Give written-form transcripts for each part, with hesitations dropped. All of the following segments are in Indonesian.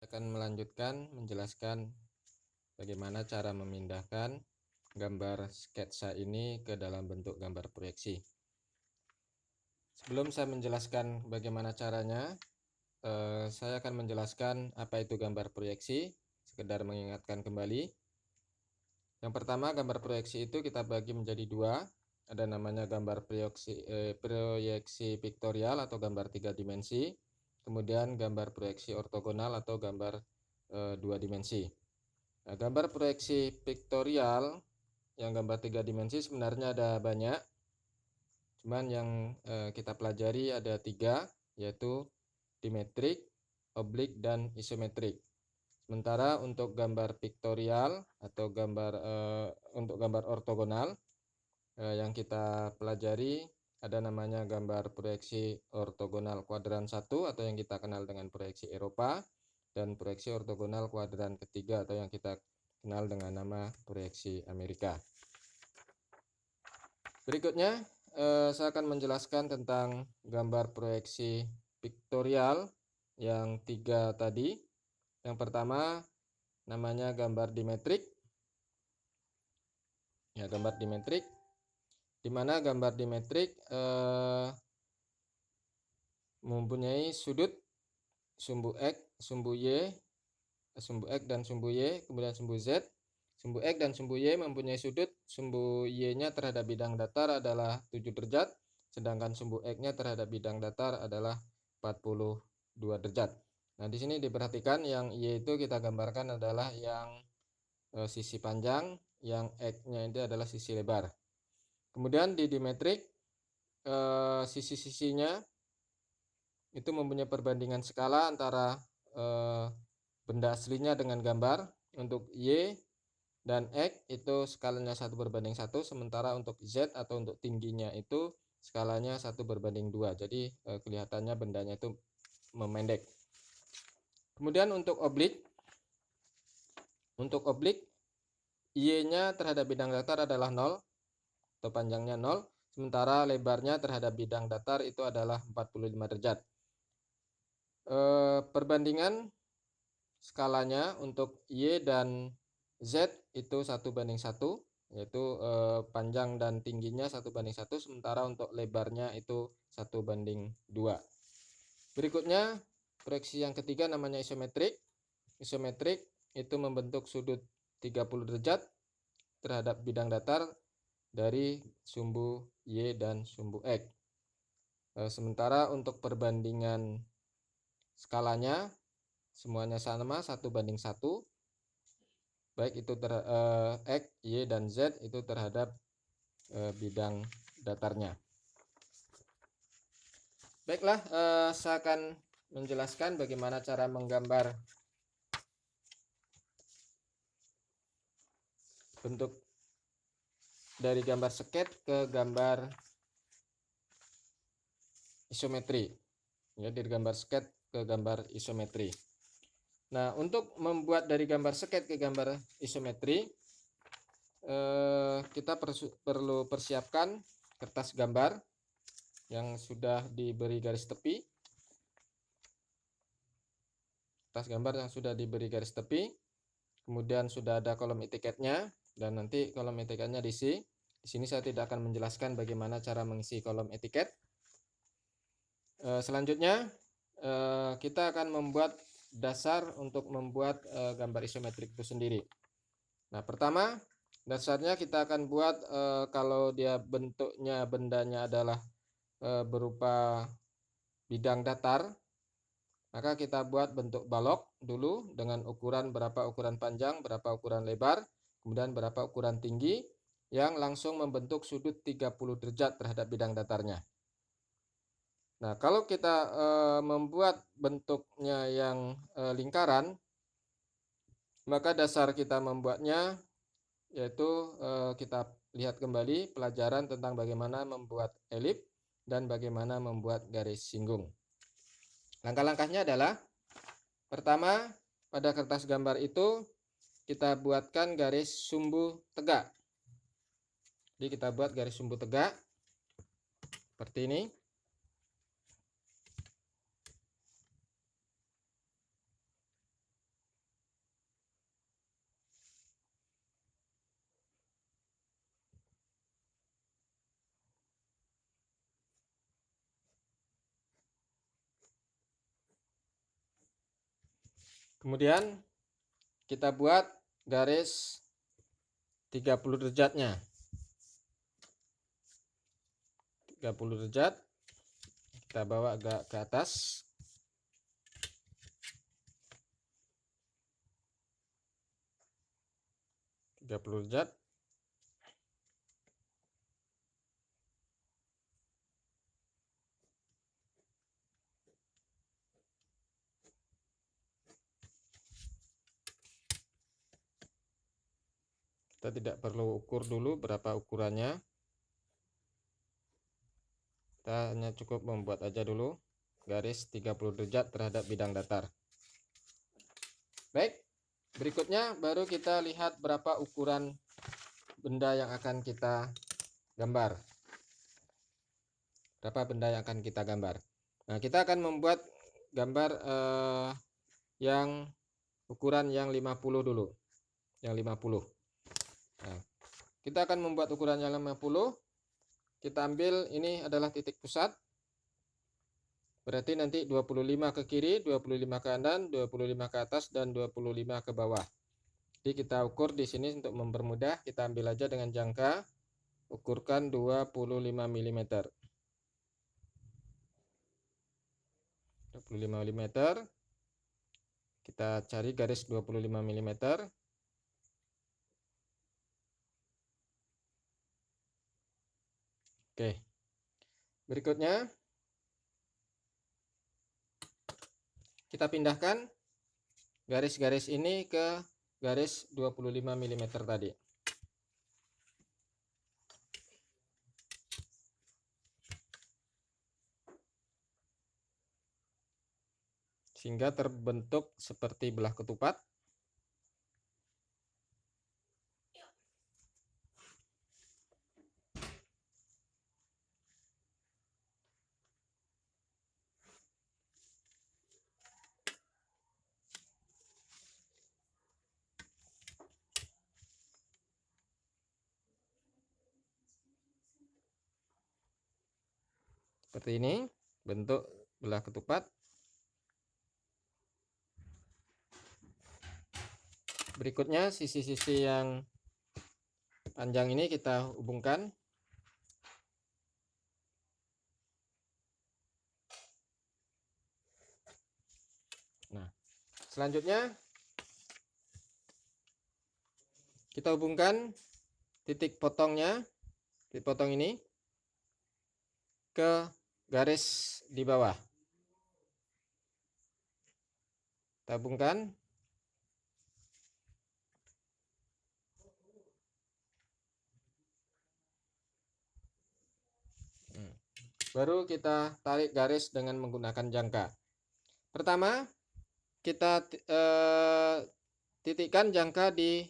Akan melanjutkan menjelaskan bagaimana cara memindahkan gambar sketsa ini ke dalam bentuk gambar proyeksi. Sebelum saya menjelaskan bagaimana caranya, saya akan menjelaskan apa itu gambar proyeksi, sekedar mengingatkan kembali. Yang pertama, gambar proyeksi itu kita bagi menjadi dua. Ada namanya gambar proyeksi piktorial atau gambar 3 dimensi. Kemudian gambar proyeksi ortogonal atau gambar 2 dimensi. Nah, gambar proyeksi piktorial yang gambar 3 dimensi sebenarnya ada banyak. Cuman yang kita pelajari ada 3, yaitu dimetrik, oblik, dan isometrik. Sementara untuk gambar piktorial atau untuk gambar ortogonal yang kita pelajari ada namanya gambar proyeksi ortogonal kuadran 1 atau yang kita kenal dengan proyeksi Eropa, dan proyeksi ortogonal kuadran ketiga atau yang kita kenal dengan nama proyeksi Amerika. Berikutnya saya akan menjelaskan tentang gambar proyeksi piktorial yang 3 tadi. Yang pertama namanya gambar dimetrik. Ya, gambar dimetrik, di mana gambar dimetrik mempunyai sudut sumbu X, sumbu Y, sumbu X dan sumbu Y, kemudian sumbu Z. Sumbu X dan sumbu Y mempunyai sudut sumbu Y-nya terhadap bidang datar adalah 7 derajat, sedangkan sumbu X-nya terhadap bidang datar adalah 42 derajat. Nah, di sini diperhatikan yang Y itu kita gambarkan adalah yang sisi panjang, yang X-nya itu adalah sisi lebar. Kemudian di dimetrik sisi-sisinya itu mempunyai perbandingan skala antara benda aslinya dengan gambar. Untuk Y dan X itu skalanya 1:1, sementara untuk Z atau untuk tingginya itu skalanya 1:2. Jadi kelihatannya bendanya itu memendek. Kemudian untuk oblik Y-nya terhadap bidang datar adalah 0 atau panjangnya 0, sementara lebarnya terhadap bidang datar itu adalah 45 derajat. Perbandingan skalanya untuk Y dan Z itu 1:1, yaitu panjang dan tingginya 1:1, sementara untuk lebarnya itu 1:2. Berikutnya proyeksi yang ketiga namanya isometrik. Isometrik itu membentuk sudut 30 derajat terhadap bidang datar dari sumbu Y dan sumbu X. Sementara untuk perbandingan skalanya semuanya sama 1:1, baik itu X, Y, dan Z itu terhadap bidang datarnya. Baiklah, saya akan menjelaskan bagaimana cara menggambar bentuk dari gambar sket ke gambar isometri. Ya, dari gambar sket ke gambar isometri. Nah, untuk membuat dari gambar sket ke gambar isometri, kita perlu persiapkan kertas gambar yang sudah diberi garis tepi. Kertas gambar yang sudah diberi garis tepi. Kemudian sudah ada kolom etiketnya, dan nanti kolom etiketnya diisi. Di sini saya tidak akan menjelaskan bagaimana cara mengisi kolom etiket. Selanjutnya kita akan membuat dasar untuk membuat gambar isometrik itu sendiri. Nah, pertama dasarnya kita akan buat kalau dia bentuknya bendanya adalah berupa bidang datar, maka kita buat bentuk balok dulu dengan ukuran berapa ukuran panjang, berapa ukuran lebar, kemudian berapa ukuran tinggi, yang langsung membentuk sudut 30 derajat terhadap bidang datarnya. Nah, kalau kita membuat bentuknya yang lingkaran, maka dasar kita membuatnya yaitu kita lihat kembali pelajaran tentang bagaimana membuat elip dan bagaimana membuat garis singgung. Langkah-langkahnya adalah, pertama, pada kertas gambar itu kita buatkan garis sumbu tegak. Jadi kita buat garis sumbu tegak seperti ini. Kemudian kita buat garis 30 derajatnya. 30 derajat kita bawa agak ke atas. Kita tidak perlu ukur dulu berapa ukurannya, kita hanya cukup membuat aja dulu garis 30 derajat terhadap bidang datar. Baik, berikutnya baru kita lihat berapa ukuran benda yang akan kita gambar. Berapa benda yang akan kita gambar. Nah, kita akan membuat gambar yang ukuran yang 50 dulu. Yang 50. Nah, kita akan membuat ukuran yang 50. Kita ambil, ini adalah titik pusat. Berarti nanti 25 ke kiri, 25 ke kanan, 25 ke atas, dan 25 ke bawah. Jadi kita ukur di sini untuk mempermudah, kita ambil aja dengan jangka, ukurkan 25 mm. 25 mm. Kita cari garis 25 mm. Oke. Berikutnya kita pindahkan garis-garis ini ke garis 25 mm tadi. Sehingga terbentuk seperti belah ketupat. Seperti ini bentuk belah ketupat. Berikutnya sisi-sisi yang panjang ini kita hubungkan. Nah, selanjutnya kita hubungkan titik potongnya, titik potong ini ke garis di bawah. Kita hubungkan. Baru kita tarik garis dengan menggunakan jangka. Pertama, kita titikkan jangka di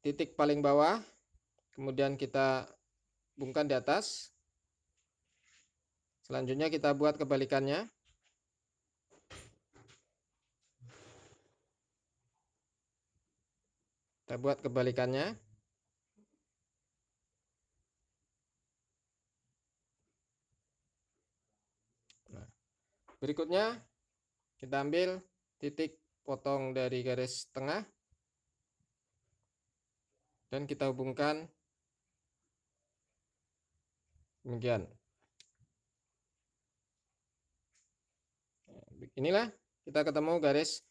titik paling bawah, kemudian kita hubungkan di atas. Selanjutnya kita buat kebalikannya. Kita buat kebalikannya. Nah, berikutnya kita ambil titik potong dari garis tengah dan kita hubungkan demikian. Inilah kita ketemu garis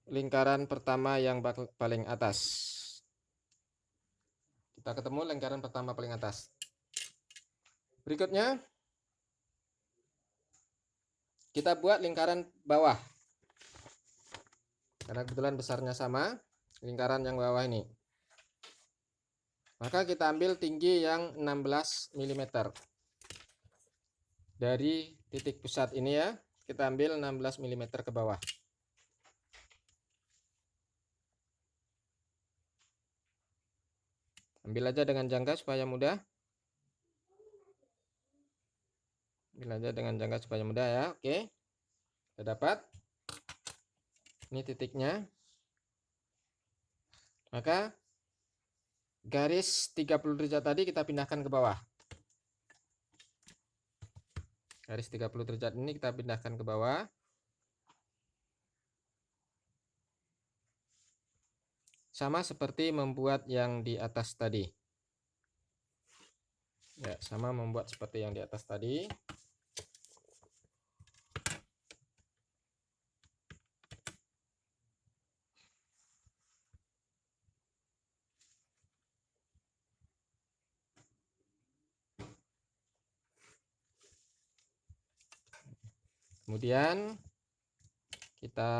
lingkaran pertama yang paling atas. Kita ketemu lingkaran pertama paling atas. Berikutnya kita buat lingkaran bawah. Karena kebetulan besarnya sama, lingkaran yang bawah ini. Maka kita ambil tinggi yang 16 mm. Dari titik pusat ini ya, kita ambil 16 mm ke bawah. Ambil aja dengan jangka supaya mudah. Ambil aja dengan jangka supaya mudah ya. Oke. Kita dapat. Ini titiknya. Maka garis 30 derajat tadi kita pindahkan ke bawah. Garis 30 derajat ini kita pindahkan ke bawah. sama seperti membuat yang di atas tadi. Ya, sama membuat seperti yang di atas tadi. Kemudian kita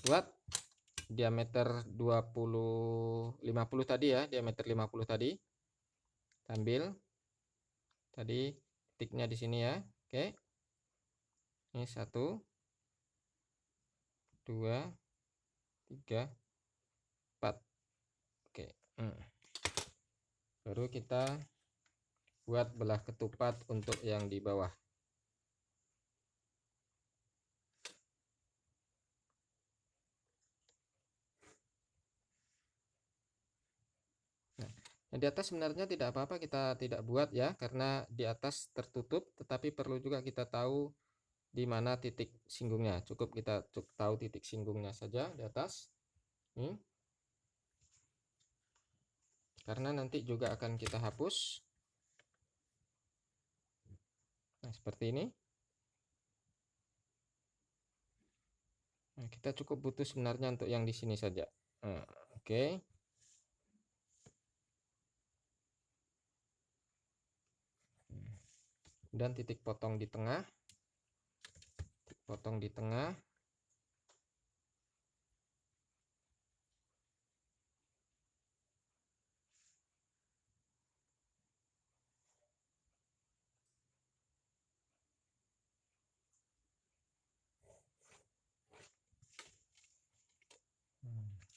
buat diameter 50 tadi ya, diameter 50 tadi. Ambil tadi titiknya di sini ya. Oke. Ini 1 2 3 4. Oke. Baru kita buat belah ketupat untuk yang di bawah. Yang di atas sebenarnya tidak apa-apa kita tidak buat ya, karena di atas tertutup, tetapi perlu juga kita tahu di mana titik singgungnya. Cukup kita tahu titik singgungnya saja di atas. Ini. Karena nanti juga akan kita hapus. Nah, seperti ini. Nah, kita cukup butuh sebenarnya untuk yang di sini saja. Nah, oke. Dan titik potong di tengah. Titik potong di tengah.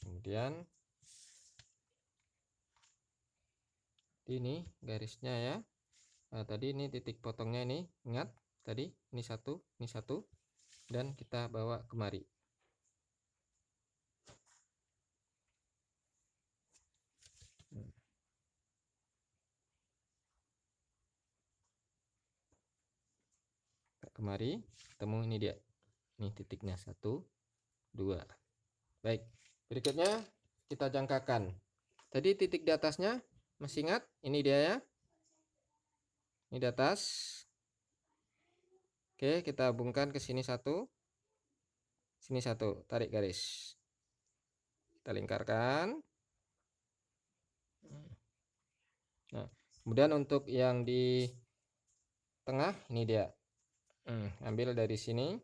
Kemudian ini garisnya ya. Nah, tadi ini titik potongnya ini, ingat tadi ini satu, dan kita bawa kemari. Kemari, ketemu ini dia. Ini titiknya 1 2. Baik, berikutnya kita jangkakan. Tadi titik di atasnya masih ingat? Ini dia ya. Ini di atas. Oke, kita hubungkan ke sini 1. Sini 1, tarik garis. Kita lingkarkan. Nah, kemudian untuk yang di tengah ini dia. Ambil dari sini.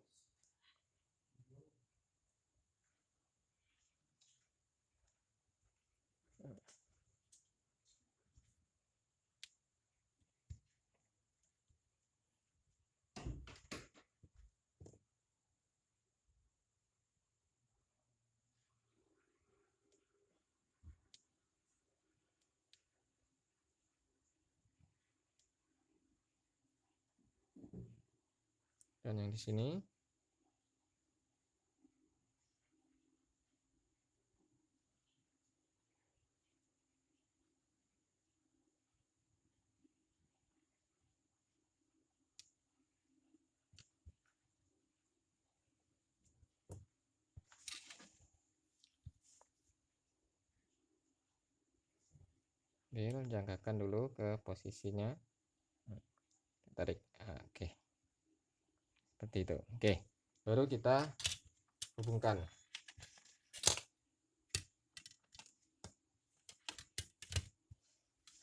Dan yang di sini. Jangkakan dulu ke posisinya. Tarik. Oke. Seperti itu. Oke. Baru kita hubungkan.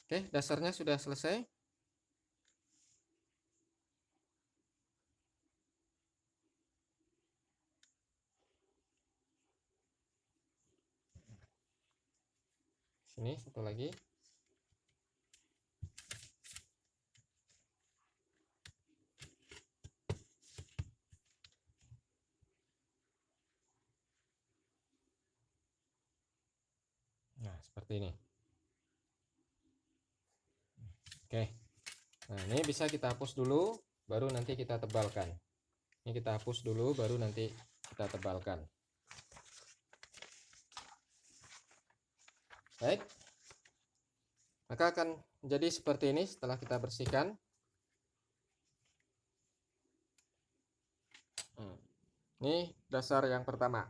Oke, dasarnya sudah selesai. Sini satu lagi. Nah, seperti ini. Oke. Nah, ini bisa kita hapus dulu, baru nanti kita tebalkan. Ini kita hapus dulu, baru nanti kita tebalkan. Baik. Maka akan menjadi seperti ini setelah kita bersihkan. Ini dasar yang pertama.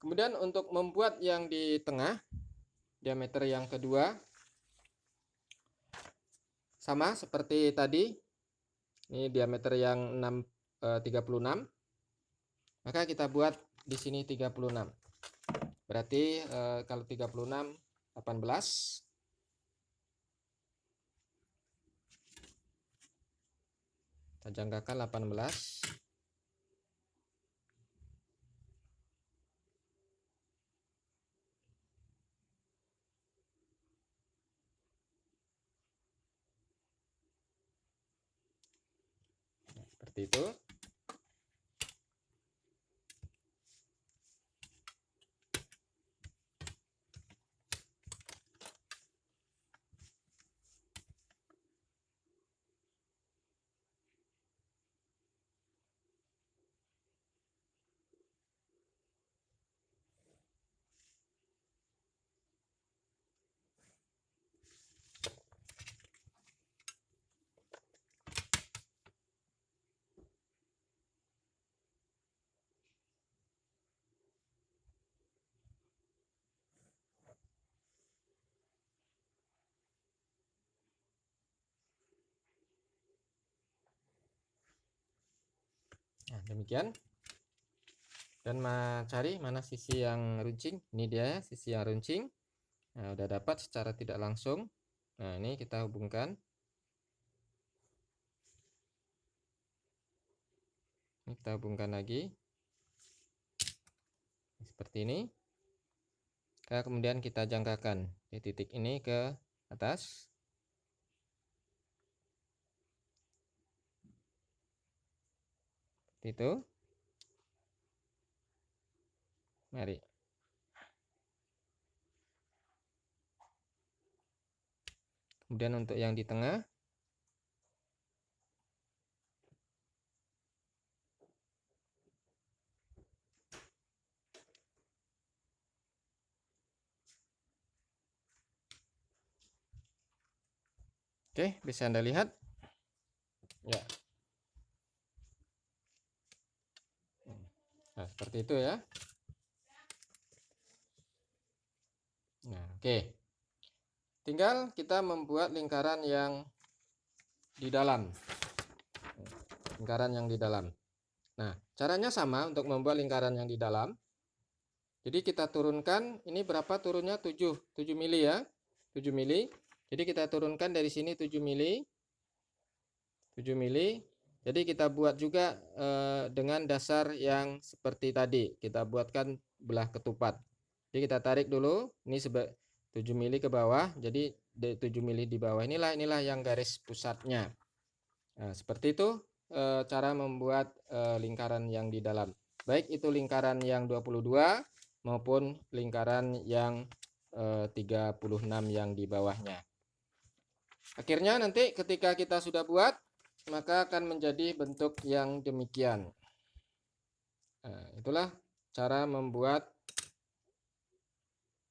Kemudian untuk membuat yang di tengah, diameter yang kedua, sama seperti tadi. Ini diameter yang 36. Maka kita buat di sini 36. Berarti kalau 36 18. Kita jangkakan 18. Seperti itu. Nah, demikian. Dan cari mana sisi yang runcing. Ini dia sisi yang runcing. Nah, udah dapat secara tidak langsung. Nah, ini kita hubungkan. Ini kita hubungkan lagi. Seperti ini. Kemudian kita jangkakan di titik ini ke atas. Seperti itu. Mari. Kemudian untuk yang di tengah. Oke, bisa Anda lihat. Ya. Nah, seperti itu ya. Nah, oke. Tinggal kita membuat lingkaran yang di dalam. Lingkaran yang di dalam. Nah, caranya sama untuk membuat lingkaran yang di dalam. Jadi kita turunkan, ini berapa turunnya? 7 mili ya. 7 mili. Jadi kita turunkan dari sini 7 mili. 7 mili. Jadi kita buat juga dengan dasar yang seperti tadi. Kita buatkan belah ketupat. Jadi kita tarik dulu, ini 7 mili ke bawah. Jadi 7 mili di bawah inilah yang garis pusatnya. Nah, seperti itu cara membuat lingkaran yang di dalam. Baik itu lingkaran yang 22 maupun lingkaran yang 36 yang di bawahnya. Akhirnya nanti ketika kita sudah buat, maka akan menjadi bentuk yang demikian. Nah, itulah cara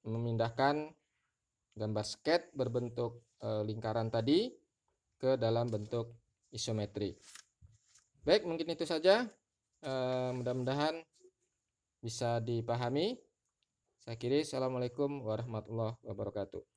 memindahkan gambar sketch berbentuk lingkaran tadi ke dalam bentuk isometri. Baik, mungkin itu saja. Mudah-mudahan bisa dipahami. Saya akhiri. Assalamualaikum warahmatullahi wabarakatuh.